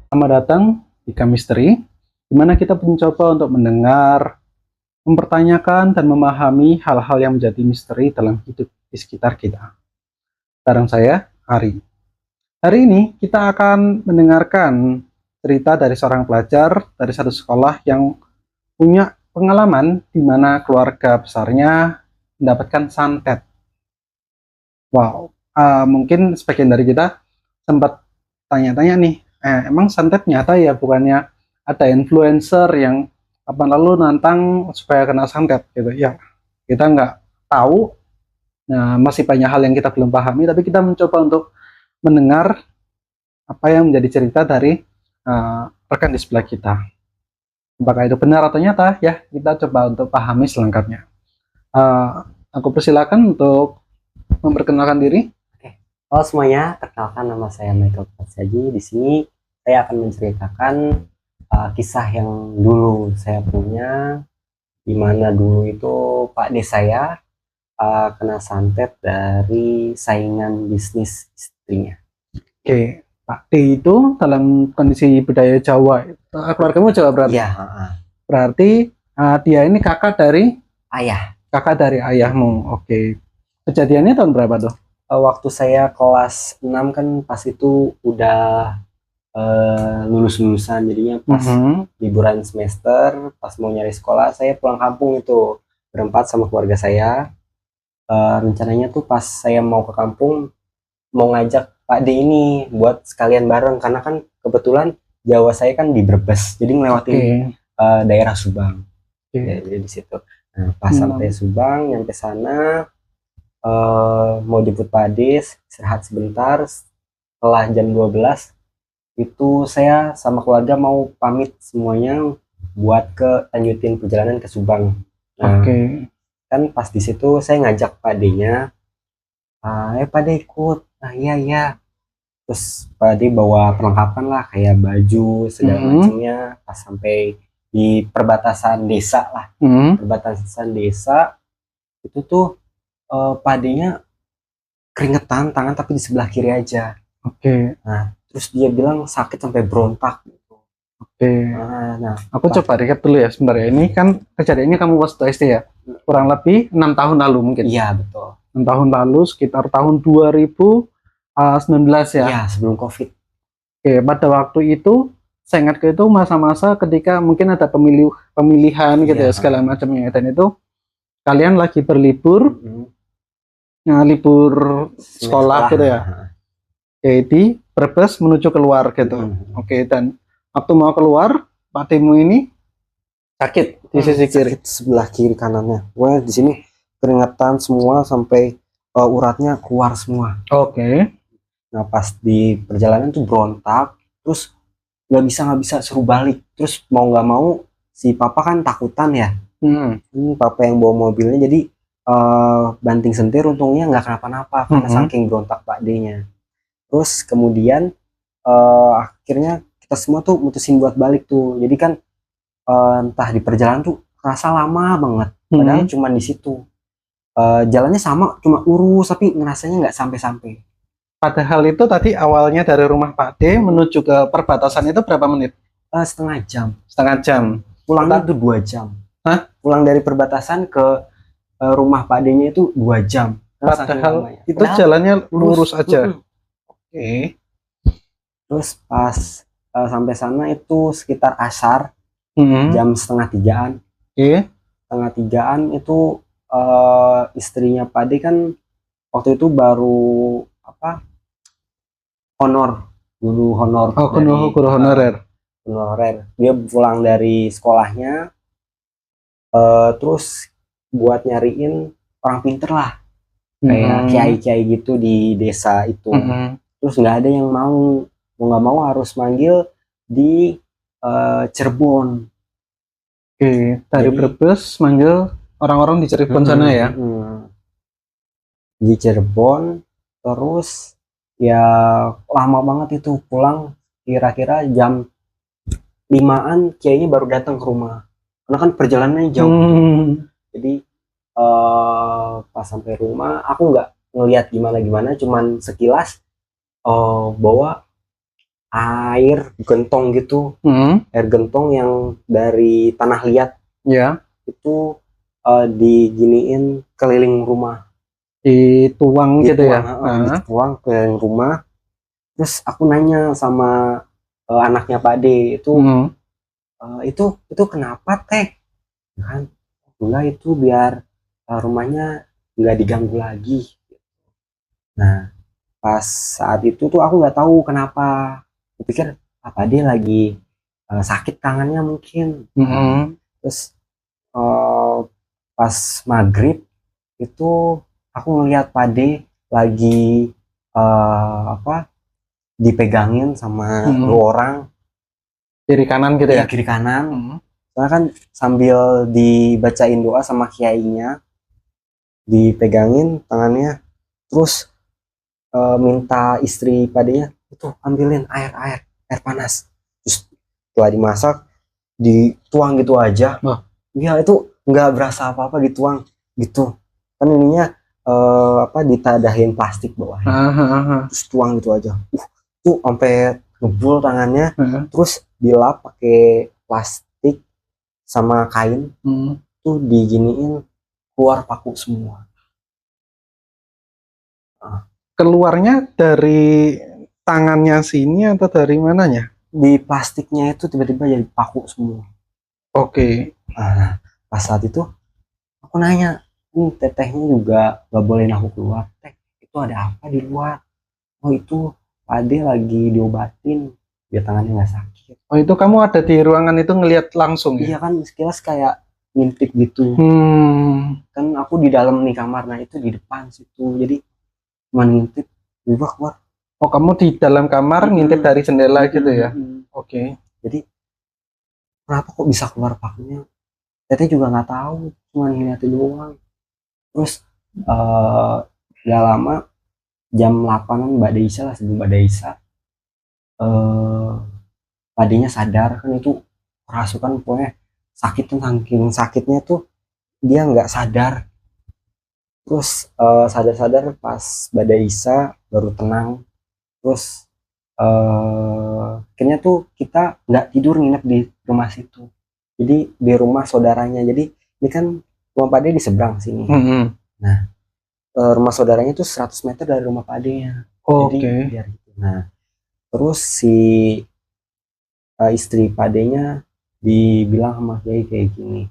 Selamat datang di Chemistry, di mana kita mencoba untuk mendengar, mempertanyakan, dan memahami hal-hal yang menjadi misteri dalam hidup di sekitar kita. Bareng saya, Ari. Hari ini kita akan mendengarkan cerita dari seorang pelajar dari satu sekolah yang punya pengalaman di mana keluarga besarnya mendapatkan santet. Wow, mungkin sebagian dari kita sempat tanya-tanya nih, emang santet nyata ya, bukannya ada influencer yang apa lalu nantang supaya kena santet gitu ya. Kita nggak tahu, nah, masih banyak hal yang kita belum pahami, tapi kita mencoba untuk mendengar apa yang menjadi cerita dari rekan di sebelah kita. Apakah itu benar atau nyata ya, kita coba untuk pahami selengkapnya. Aku persilakan untuk memperkenalkan diri. Oke. Halo semuanya, perkenalkan nama saya Michael Prasaji. Di sini saya akan menceritakan kisah yang dulu saya punya, di mana dulu itu Pak D saya kena santet dari saingan bisnis istrinya. Oke, Pak D itu dalam kondisi budaya Jawa, keluargamu Jawa berarti? Iya, Berarti dia ini ayah. kakak dari ayahmu. Oke. Kejadiannya tahun berapa tuh? Waktu saya kelas 6 kan pas itu udah lulus-lulusan, jadinya pas liburan semester, pas mau nyari sekolah, saya pulang kampung itu berempat sama keluarga saya. Rencananya tuh pas saya mau ke kampung mau ngajak Pak D ini buat sekalian bareng, karena kan kebetulan Jawa saya kan di Brebes, jadi ngelewatin daerah Subang. Jadi di situ. Nah, pas sampai Subang, nyampe sana mau jemput Pak D, istirahat sebentar. Setelah jam 12 itu saya sama keluarga mau pamit semuanya buat lanjutin perjalanan ke Subang. Nah, kan pas di situ saya ngajak Pak D-nya, Pak D ikut. Nah, iya. Terus Pak D bawa perlengkapan lah, kayak baju segala macamnya. Pas sampai di perbatasan desa lah, perbatasan desa itu tuh Pak D-nya keringetan tangan, tapi di sebelah kiri aja. Nah, terus dia bilang sakit sampai berontak gitu. Nah, aku coba recap dulu ya sebenarnya. Ini kan kejadiannya kamu waktu SD ya, kurang lebih 6 tahun lalu mungkin. Iya, betul. 6 tahun lalu, sekitar tahun 2019 ya. Iya, sebelum COVID. Oke, pada waktu itu saya ingat itu masa-masa ketika mungkin ada pemilihan gitu ya, segala macamnya, dan itu kalian lagi berlibur, libur sekolah gitu ya. Jadi Brebes menuju keluar gitu. Oke, dan waktu mau keluar, Pak Temu ini sakit di sisi kiri, sebelah kiri kanannya. Wah, di sini keringetan semua sampai uratnya keluar semua. Nah, pas di perjalanan tuh berontak, terus nggak bisa suruh balik. Terus mau nggak mau si papa kan takutan ya. Papa yang bawa mobilnya, jadi banting setir, untungnya nggak kenapa-napa karena saking berontak Pak D-nya. Terus kemudian akhirnya kita semua tuh mutusin buat balik tuh. Jadi kan entah di perjalanan tuh rasa lama banget, padahal cuma di situ jalannya sama, cuma urus, tapi ngerasanya nggak sampai-sampai. Padahal itu tadi awalnya dari rumah Pak D menuju ke perbatasan itu berapa menit? Setengah jam. Setengah jam. Pulangnya itu 2 jam. Pulang dari perbatasan ke rumah Pak D-nya itu 2 jam. Padahal itu jalannya lurus aja. Terus pas sampai sana itu sekitar asar, jam setengah 3-an. Setengah 3-an itu istrinya Pak D kan waktu itu baru guru honor. Guru honorer. Dia pulang dari sekolahnya, terus buat nyariin orang pinter lah, kayak kiai-kiai gitu di desa itu. Terus nggak ada yang mau nggak mau harus manggil di Cirebon. Dari Brebes manggil orang-orang di Cirebon sana ya. Di Cirebon, terus ya lama banget itu, pulang kira-kira jam 5-an kiainya baru datang ke rumah, karena kan perjalanannya jauh. Jadi pas sampai rumah aku nggak ngelihat gimana, cuman sekilas bahwa air gentong gitu, Hmm, air gentong yang dari tanah liat ya, itu diginiin keliling rumah, dituang gitu ya. Nah, dituang keliling rumah. Terus aku nanya sama anaknya Pak D itu, hmm, itu kenapa teh? Kan enggak, itu biar rumahnya nggak diganggu lagi. Nah, pas saat itu tuh aku nggak tahu kenapa. Aku pikir apa dia lagi sakit tangannya mungkin. Nah, hmm. terus eh, pas maghrib itu aku ngelihat Pade lagi apa, dipegangin sama dua Hmm. orang, Kiri kanan gitu iya ya. kiri kanan. Hmm. Soalnya kan sambil dibacain doa sama kiainya, dipegangin tangannya, terus minta istri padanya itu ambilin air panas, terus setelah dimasak dituang gitu aja. Wah. Ya itu nggak berasa apa-apa, dituang gitu kan ininya, apa, ditadahin plastik bawahnya, Ah, ah, ah. terus tuang gitu aja. Tuh sampai ngebul tangannya, Ah. terus dilap pakai plastik sama kain, Hmm. tuh diginiin keluar paku semua. Ah, Keluarnya dari tangannya sini atau dari mananya? di plastiknya itu tiba-tiba jadi paku semua. Oke. Nah, pas saat itu aku nanya, tetehnya juga nggak bolehin aku keluar. Teh, itu ada apa di luar? Oh itu Ade lagi diobatin biar tangannya nggak sakit. Oh, itu kamu ada di ruangan itu ngelihat langsung ya? Iya kan, sekilas kayak ngintip gitu. Hmm. Kan aku di dalam nih kamar, nah itu di depan situ. Jadi cuma ngintip, tiba keluar. Oh, kamu di dalam kamar ngintip dari jendela gitu ya? Oke. Jadi kenapa kok bisa keluar pakunya? Teteh juga nggak tahu, cuma ngeliatin doang. Terus eh gak lama, jam 8-an Mbak Deisa lah, sebelum Mbak Deisa eh tadinya sadar kan, itu kerasukan pokoknya, sakit tuh saking sakitnya tuh dia nggak sadar. Terus sadar-sadar pas Mbak Deisa baru tenang. Terus akhirnya tuh kita nggak tidur nginep di rumah situ, jadi di rumah saudaranya. Jadi ini kan rumah Pak De di seberang sini. Hmm. Nah, rumah saudaranya itu 100 meter dari rumah Pak De-nya. Jadi Oke. biar gitu. Nah, terus si istri Pak De-nya dibilang sama Kiai kayak gini,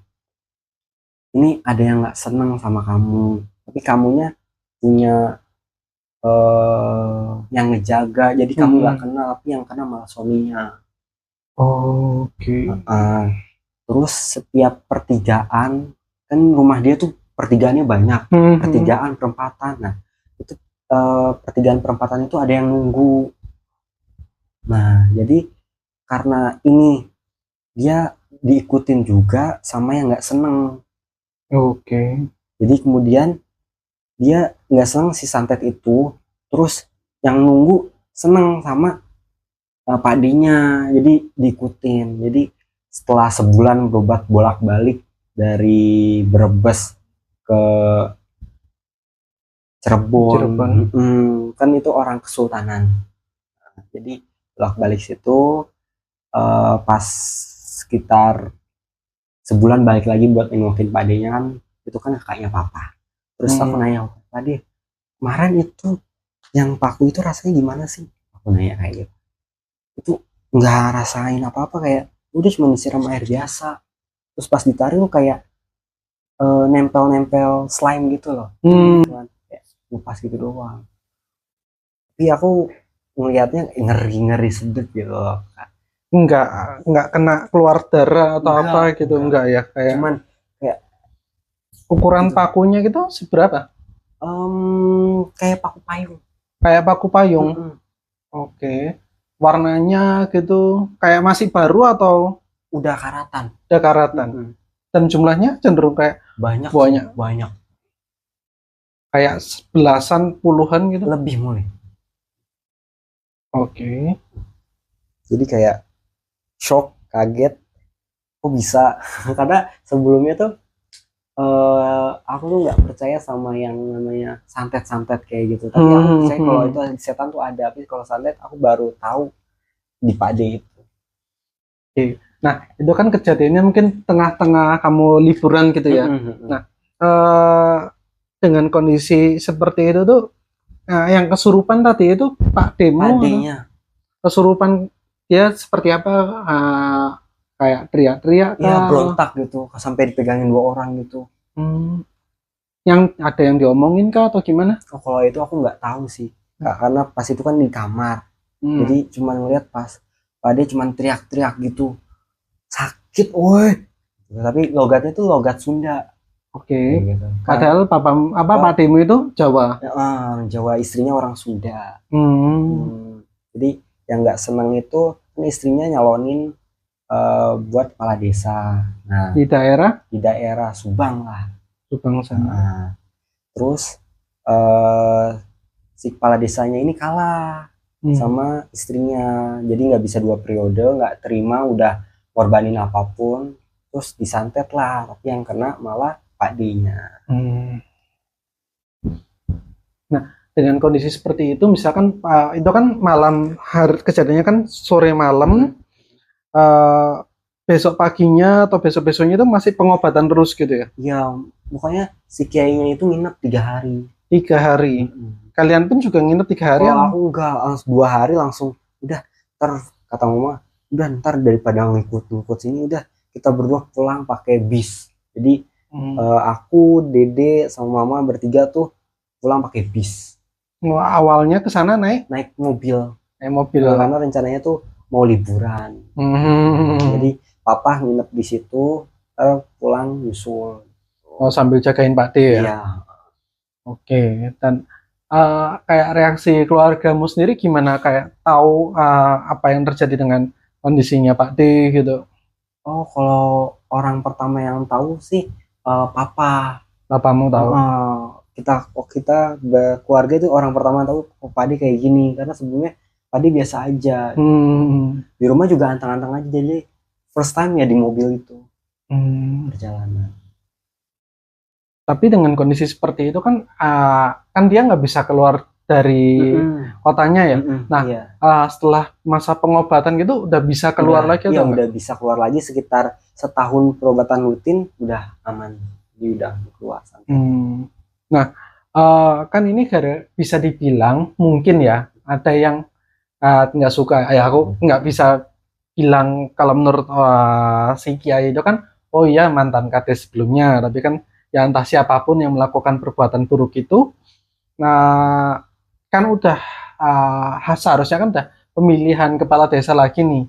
ini ada yang nggak seneng sama kamu, tapi kamunya punya yang ngejaga, jadi kamu nggak Hmm. kenal, tapi yang kena malah suaminya. Oke. Uh, terus setiap pertigaan, kan rumah dia tuh pertigaannya banyak, Hmm. pertigaan perempatan. Nah itu pertigaan perempatan itu ada yang nunggu. Nah jadi karena ini dia diikutin juga sama yang nggak seneng. Oke. Jadi kemudian dia nggak seneng si santet itu, terus yang nunggu seneng sama padinya, jadi diikutin. Jadi setelah sebulan berobat bolak-balik dari Brebes ke Cirebon, Cirebon. kan itu orang Kesultanan. Jadi bolak-balik situ, pas sekitar sebulan balik lagi buat nengokin padenya, kan itu kan kakaknya papa. Terus aku Hmm. nanya, Pade kemarin itu yang paku itu rasanya gimana sih? Aku nanya kayak gitu. Itu nggak rasain apa-apa, kayak udah cuma disiram air biasa. Terus pas ditarik kayak nempel-nempel slime gitu loh. Hmm. Cuman kayak lepas gitu doang. Tapi aku ngelihatnya ngeri-ngeri sedep gitu loh. Enggak, enggak kena keluar darah atau apa gitu, Enggak. enggak ya? Kayak Cuman kayak ukuran gitu. pakunya gitu seberapa? Kayak paku payung. Kayak paku payung. Mm-mm. Oke. Warnanya gitu kayak masih baru atau Udah karatan. udah karatan? Mm-mm. Dan jumlahnya cenderung kayak Banyak sih, banyak, banyak. kayak belasan, puluhan gitu. Lebih mulai. Oke. Jadi kayak shock, kaget, kok bisa? Karena sebelumnya tuh aku tuh nggak percaya sama yang namanya santet-santet kayak gitu. Tapi aku percaya kalau itu setan tuh ada. Tapi kalau santet aku baru tahu di Pak D itu. Oke. Nah, itu kan kejadiannya mungkin tengah-tengah kamu liburan gitu ya. Nah, eh, dengan kondisi seperti itu tuh, yang kesurupan tadi itu Pak Demo Pak atau D-nya kesurupan dia seperti apa? Kayak teriak-teriak ya kah? berontak gitu sampai dipegangin 2 orang gitu. Hmm, yang ada yang diomongin kah atau gimana? Oh, kalau itu aku nggak tahu sih Kak, karena pas itu kan di kamar, Hmm, jadi cuma ngeliat pas Pak D cuman teriak-teriak gitu, sakit woi, tapi logatnya tuh logat Sunda oke. kayak gitu Kak. Padahal Pak Demo itu Jawa. Orang Jawa, istrinya orang Sunda. Hmm, Hmm, jadi yang nggak seneng itu kan istrinya nyalonin buat kepala desa. Nah, di daerah di daerah Subang lah. Subang sana. Nah, terus eh, si kepala desanya ini kalah Hmm. sama istrinya. Jadi nggak bisa 2 periode, nggak terima udah korbanin apapun. Terus disantet lah, tapi yang kena malah Pak D-nya. Hmm. Nah, dengan kondisi seperti itu, misalkan itu kan malam hari kejadiannya kan sore malam, eh, besok paginya atau besok besoknya itu masih pengobatan terus gitu ya? Ya, pokoknya si kiainya itu nginep 3 hari. 3 hari. Mm-mm. Kalian pun juga nginep 3 hari Kalau atau? aku enggak, langsung 2 hari langsung udah, ntar kata mama, udah ntar daripada ngikut-ngikut sini udah kita berdua pulang pakai bis. Jadi Hmm. aku, Dede sama mama bertiga tuh pulang pakai bis, Awalnya ke sana naik naik mobil. mobil. Karena rencananya tuh mau liburan. Jadi Hmm. papa nginep di situ, pulang nyusul. Oh, sambil jagain Pak D ya? Iya, Oke. Dan kayak reaksi keluargamu sendiri gimana? Kayak tahu apa yang terjadi dengan kondisinya Pak D gitu? oh kalau orang pertama yang tahu sih papa. Bapamu tahu? Kita keluarga itu orang pertama tahu oh, Padi kayak gini, karena sebelumnya Padi biasa aja, Hmm. di rumah juga antang-antang aja, jadi first time ya di mobil itu Hmm. perjalanan. Tapi dengan kondisi seperti itu kan, kan dia nggak bisa keluar dari kotanya ya. Nah, Iya, setelah masa pengobatan gitu udah bisa keluar lagi iya atau enggak? udah bisa keluar lagi sekitar setahun perobatan rutin, udah aman, dia udah keluar santai. Hmm. Nah, kan ini bisa dibilang mungkin ya ada yang nggak suka. Ya aku nggak bisa bilang kalau menurut si Kiai itu kan, oh iya mantan kades sebelumnya, tapi kan ya entah siapapun yang melakukan perbuatan buruk itu, nah kan udah seharusnya kan udah pemilihan kepala desa lagi nih.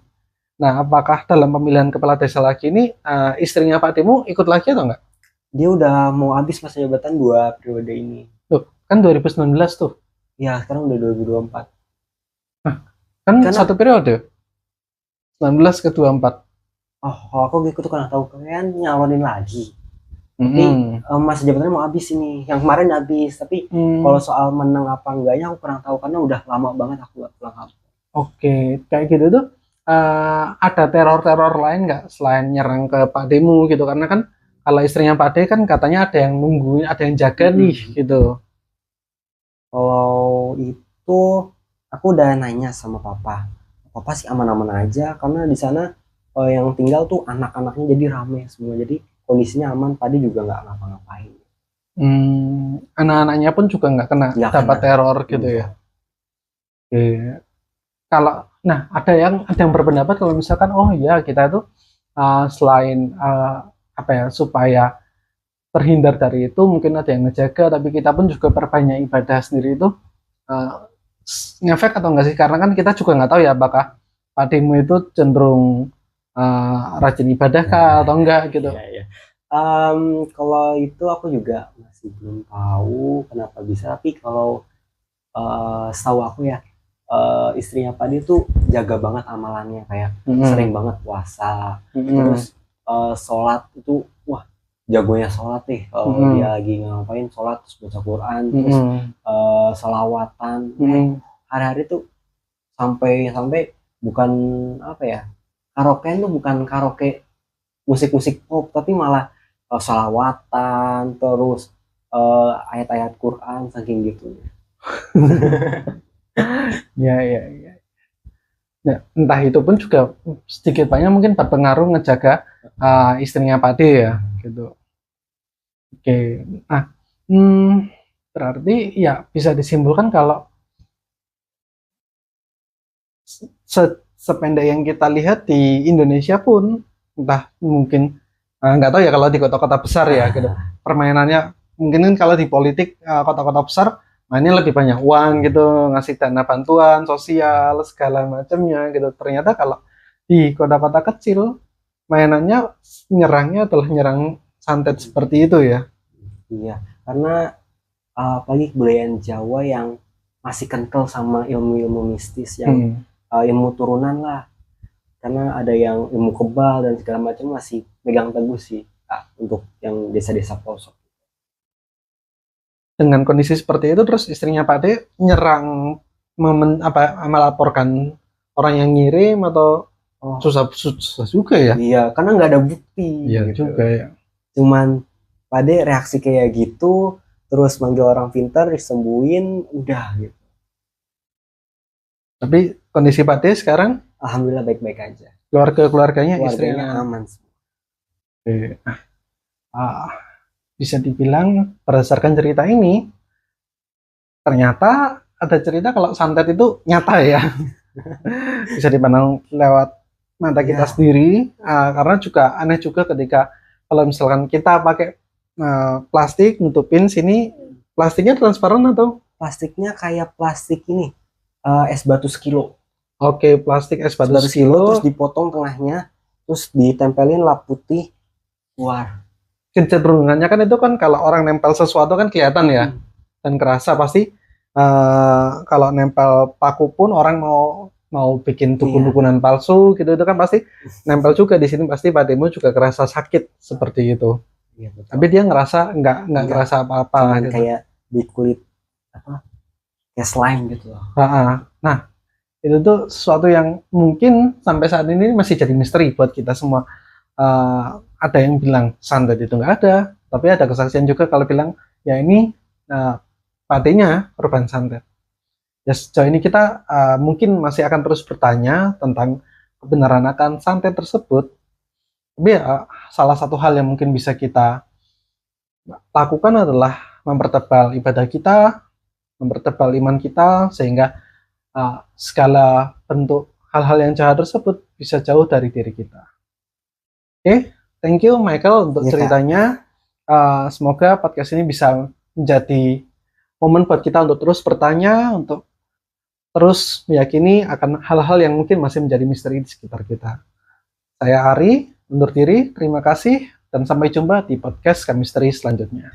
Nah, apakah dalam pemilihan kepala desa lagi ini istrinya Pak Demo ikut lagi atau enggak? Dia udah mau habis masa jabatan 2 periode ini. Tuh, kan 2019 tuh. Ya sekarang udah 2024. Nah, kan Karena satu periode, 19 ke 24. kalau aku gitu tuh karena tahu kalian nyalonin lagi. Tapi Mm-mm. masa jabatannya mau habis ini. Yang kemarin habis, tapi kalau soal menang apa enggaknya aku kurang tahu karena udah lama banget aku gak pulang kampung. Oke, kayak gitu tuh, ada teror-teror lain nggak selain nyerang ke Pak Demo gitu? Karena kan kalau istrinya Pak D kan katanya ada yang nungguin, ada yang jaga nih gitu. Kalau itu aku udah nanya sama papa. Papa sih aman-aman aja karena di sana yang tinggal tuh anak-anaknya jadi rame semua. Jadi kondisinya aman, tadi juga nggak ngapa-ngapain. Anak-anaknya pun juga nggak kena Nggak dapat kena. teror gitu ya. Oke. Kalau nah ada yang berpendapat kalau misalkan oh ya kita tuh selain apa ya supaya terhindar dari itu mungkin ada yang ngejaga tapi kita pun juga perbanyak ibadah sendiri itu uh, ngefek atau enggak sih karena kan kita juga nggak tahu ya apakah padimu itu cenderung rajin ibadah kah atau enggak gitu. Iya, iya. Kalau itu aku juga masih belum tahu kenapa bisa. Tapi kalau setahu aku ya, istrinya Pak dia tuh jaga banget amalannya, kayak sering banget puasa. Terus sholat itu, wah jagonya sholat nih. Kalau dia lagi ngapain sholat, terus baca Quran, terus salawatan. Hari-hari tuh sampai bukan apa ya, karaoke tuh bukan karaoke musik-musik pop, tapi malah salawatan, terus ayat-ayat Quran, saking gitu. Ya, ya, ya. Ya, entah itu pun juga sedikit banyak mungkin berpengaruh ngejaga istrinya Pak D ya, gitu. Oke, nah, berarti ya bisa disimpulkan kalau sependek yang kita lihat di Indonesia pun, entah mungkin nggak tahu ya kalau di kota-kota besar ya, gitu. Permainannya mungkin kan kalau di politik kota-kota besar mainnya lebih banyak uang gitu, ngasih dana bantuan sosial segala macamnya gitu. Ternyata kalau di kota-kota kecil mainannya nyerangnya adalah nyerang santet seperti itu ya. Iya, karena apalagi kebudayaan Jawa yang masih kental sama ilmu-ilmu mistis yang ilmu turunan lah, karena ada yang ilmu kebal dan segala macam masih pegang teguh sih untuk yang desa-desa pelosok. Dengan kondisi seperti itu terus istrinya Pak D nyerang melaporkan orang yang ngirim atau susah juga ya. Iya, karena nggak ada bukti. Iya gitu. juga ya. Cuman Pak D reaksi kayak gitu, terus manggil orang pintar disembuhin, udah gitu. Tapi kondisi Pak D sekarang Alhamdulillah baik-baik aja. Keluarganya Keluarganya aman. Bisa dibilang berdasarkan cerita ini ternyata ada cerita kalau santet itu nyata ya. Bisa dipandang lewat mata kita sendiri, karena juga aneh juga ketika kalau misalkan kita pakai plastik nutupin sini, plastiknya transparan atau plastiknya kayak plastik ini es batu sekilo. Oke, plastik es batu sekilo terus dipotong tengahnya, terus ditempelin lap putih keluar. Kecenderungannya kan itu kan kalau orang nempel sesuatu kan kelihatan ya, dan kerasa pasti. Kalau nempel paku pun orang mau bikin dukun-dukunan palsu gitu, itu kan pasti nempel juga di sini, pasti Pak Demo juga kerasa sakit seperti itu. Iya, betul. Tapi dia ngerasa nggak ngerasa apa-apa gitu. Kayak di kulit kayak slime gitu loh. Nah, itu tuh sesuatu yang mungkin sampai saat ini masih jadi misteri buat kita semua. Ada yang bilang santet itu nggak ada, tapi ada kesaksian juga kalau bilang ya ini patinya korban santet. Ya sejauh ini kita mungkin masih akan terus bertanya tentang kebenaran akan santet tersebut. Tapi salah satu hal yang mungkin bisa kita lakukan adalah mempertebal ibadah kita, mempertebal iman kita, sehingga segala bentuk hal-hal yang jahat tersebut bisa jauh dari diri kita. Oke, thank you Michael untuk ceritanya. Semoga podcast ini bisa menjadi momen buat kita untuk terus bertanya, untuk terus meyakini akan hal-hal yang mungkin masih menjadi misteri di sekitar kita. Saya Ari, undur diri, terima kasih, dan sampai jumpa di podcast Misteri selanjutnya.